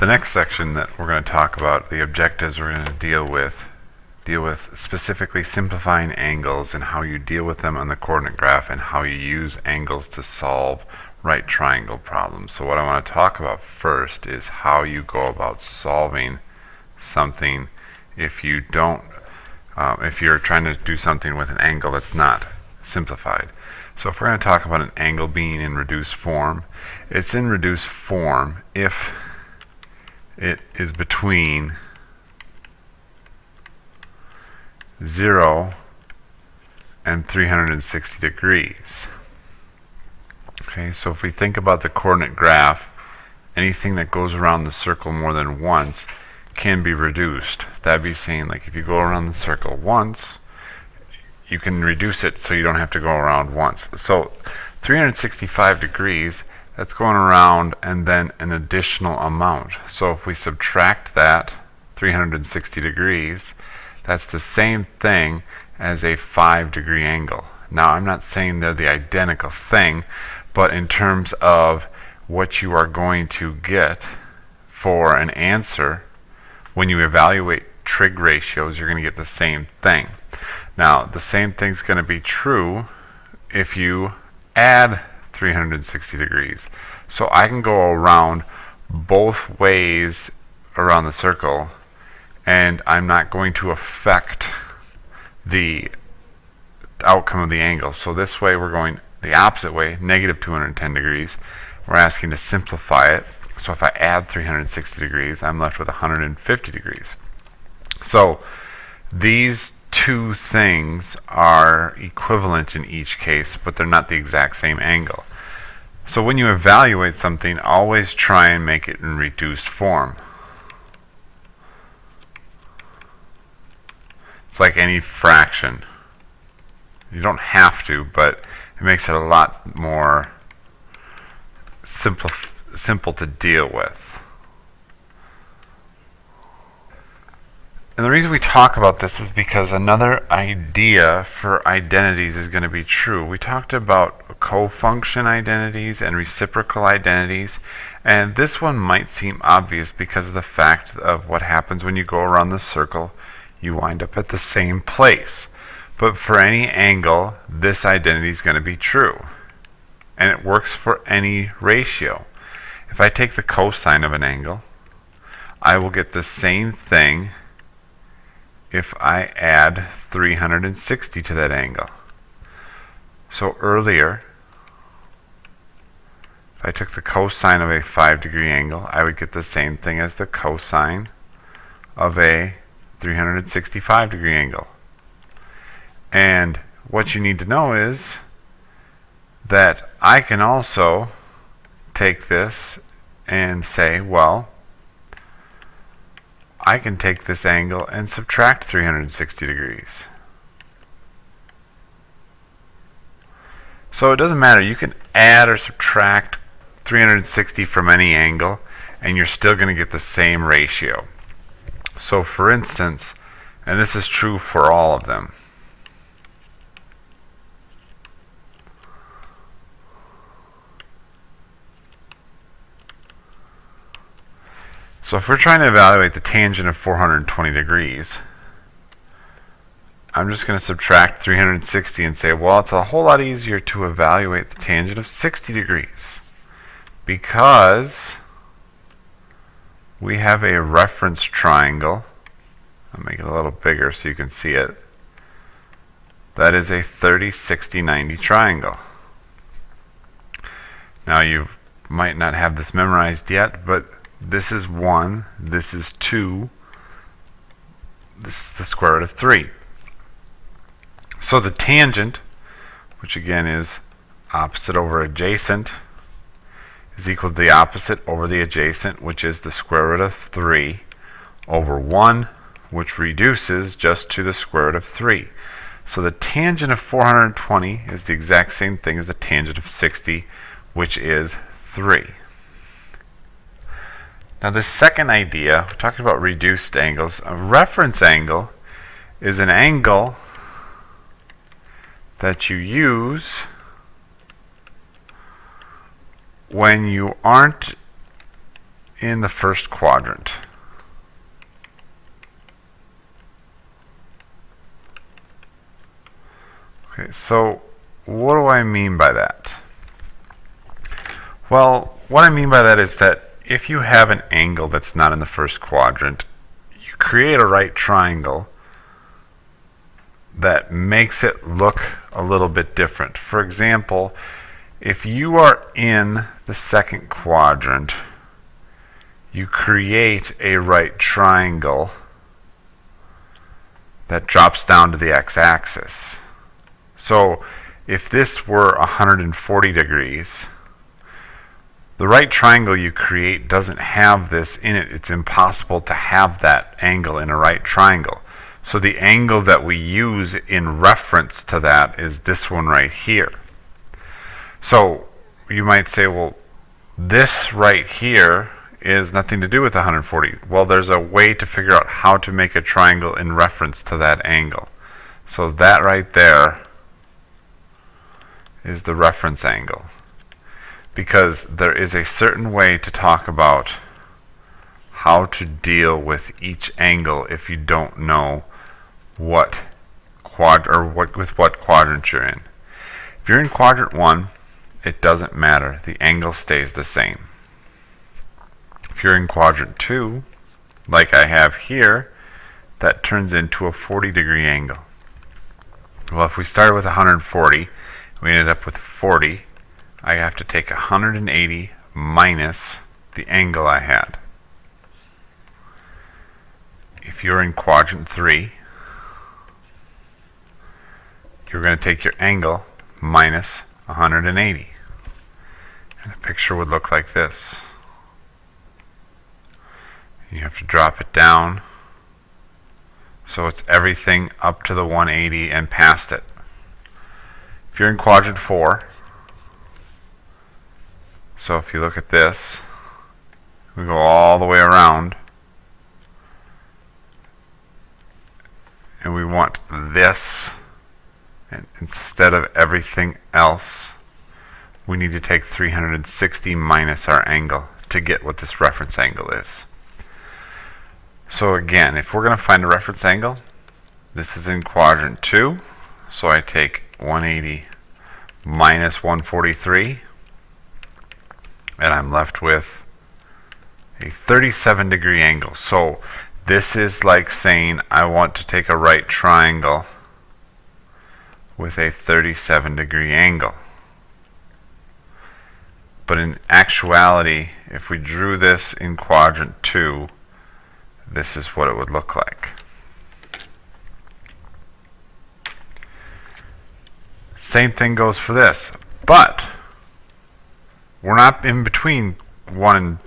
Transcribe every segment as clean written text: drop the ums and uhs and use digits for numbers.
The next section that we're going to talk about, the objectives we're going to deal with specifically simplifying angles and how you deal with them on the coordinate graph and how you use angles to solve right triangle problems. So what I want to talk about first is how you go about solving something if you don't, if you're trying to do something with an angle that's not simplified. So if we're going to talk about an angle being in reduced form, it's in reduced form if it is between 0 and 360 degrees. Okay, so if we think about the coordinate graph, anything that goes around the circle more than once can be reduced. That'd be saying, like, if you go around the circle once, you can reduce it so you don't have to go around once. So 365 degrees, that's going around and then an additional amount. So if we subtract that 360 degrees, that's the same thing as a 5-degree angle. Now, I'm not saying they're the identical thing, but in terms of what you are going to get for an answer, when you evaluate trig ratios, you're going to get the same thing. Now, the same thing's going to be true if you add 360 degrees. So I can go around both ways around the circle, and I'm not going to affect the outcome of the angle. So this way we're going the opposite way, negative 210 degrees. We're asking to simplify it. So if I add 360 degrees, I'm left with 150 degrees. So these two things are equivalent in each case, but they're not the exact same angle. So when you evaluate something, always try and make it in reduced form. It's like any fraction. You don't have to, but it makes it a lot more simple to deal with. And the reason we talk about this is because another idea for identities is going to be true. We talked about co-function identities and reciprocal identities, and this one might seem obvious because of the fact of what happens when you go around the circle. You wind up at the same place. But for any angle, this identity is going to be true. And it works for any ratio. If I take the cosine of an angle, I will get the same thing if I add 360 to that angle. So earlier, if I took the cosine of a 5-degree angle, I would get the same thing as the cosine of a 365-degree angle. And what you need to know is that I can also take this and say, well, I can take this angle and subtract 360 degrees. So it doesn't matter. You can add or subtract 360 from any angle, and you're still going to get the same ratio. So for instance, and this is true for all of them, so if we're trying to evaluate the tangent of 420 degrees, I'm just going to subtract 360 and say, well, it's a whole lot easier to evaluate the tangent of 60 degrees because we have a reference triangle. I'll make it a little bigger so you can see it. That is a 30, 60, 90 triangle. Now you might not have this memorized yet, but this is 1, this is 2, this is the square root of 3. So the tangent, which again is opposite over adjacent, is equal to the opposite over the adjacent, which is the square root of 3, over 1, which reduces just to the square root of 3. So the tangent of 420 is the exact same thing as the tangent of 60, which is 3. Now the second idea, we're talking about reduced angles. A reference angle is an angle that you use when you aren't in the first quadrant. Okay, so what do I mean by that? Well, what I mean by that is that if you have an angle that's not in the first quadrant, you create a right triangle that makes it look a little bit different. For example, if you are in the second quadrant, you create a right triangle that drops down to the x-axis. So if this were 140 degrees, the right triangle you create doesn't have this in it. It's impossible to have that angle in a right triangle. So the angle that we use in reference to that is this one right here. So you might say, well, this right here is nothing to do with 140. Well, there's a way to figure out how to make a triangle in reference to that angle. So that right there is the reference angle, because there is a certain way to talk about how to deal with each angle if you don't know what quadrant you're in. If you're in quadrant 1, it doesn't matter. The angle stays the same. If you're in quadrant 2, like I have here, that turns into a 40-degree angle. Well, if we started with 140, we ended up with 40, I have to take 180 minus the angle I had. If you're in quadrant 3, you're going to take your angle minus 180. And the picture would look like this. You have to drop it down so it's everything up to the 180 and past it. If you're in quadrant 4, so if you look at this, we go all the way around, and we want this, and instead of everything else, we need to take 360 minus our angle to get what this reference angle is. So again, if we're going to find a reference angle, this is in quadrant 2, so I take 180 minus 143, and I'm left with a 37-degree angle. So this is like saying I want to take a right triangle with a 37-degree angle. But in actuality, if we drew this in quadrant 2, this is what it would look like. Same thing goes for this, but we're not in between 0 and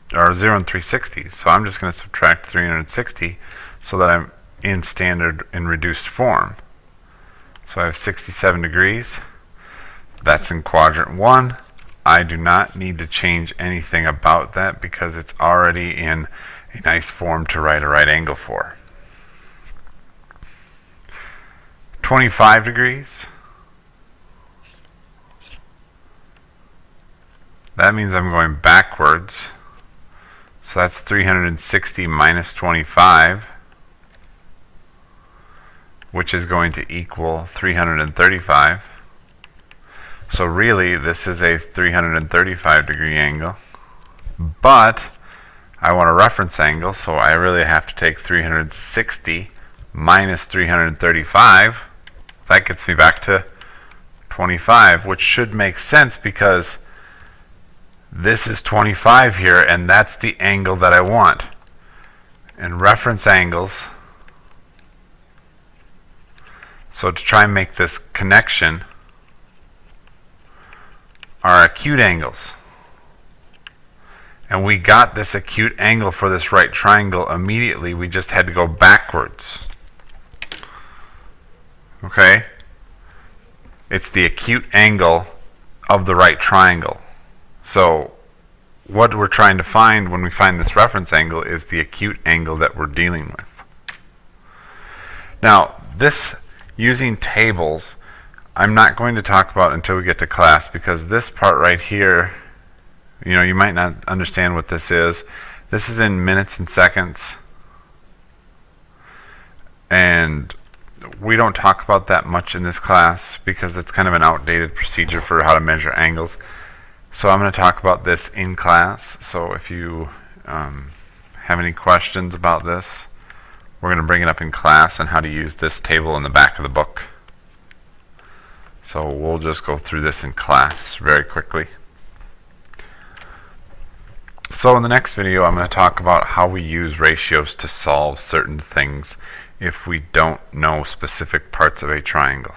360, so I'm just going to subtract 360 so that I'm in standard and reduced form. So I have 67 degrees. That's in quadrant 1. I do not need to change anything about that because it's already in a nice form to write a right angle for. 25 degrees. That means I'm going backwards. So that's 360 minus 25, which is going to equal 335. So really, this is a 335-degree angle. But I want a reference angle, so I really have to take 360 minus 335. That gets me back to 25, which should make sense because this is 25 here, and that's the angle that I want. And reference angles, so to try and make this connection, are acute angles. And we got this acute angle for this right triangle immediately. We just had to go backwards. Okay? It's the acute angle of the right triangle. So what we're trying to find when we find this reference angle is the acute angle that we're dealing with. Now, this using tables, I'm not going to talk about until we get to class, because this part right here You might not understand what this is. This is in minutes and seconds. And we don't talk about that much in this class because it's kind of an outdated procedure for how to measure angles. So I'm going to talk about this in class. So if you have any questions about this, we're going to bring it up in class and how to use this table in the back of the book. So we'll just go through this in class very quickly. So in the next video, I'm going to talk about how we use ratios to solve certain things if we don't know specific parts of a triangle.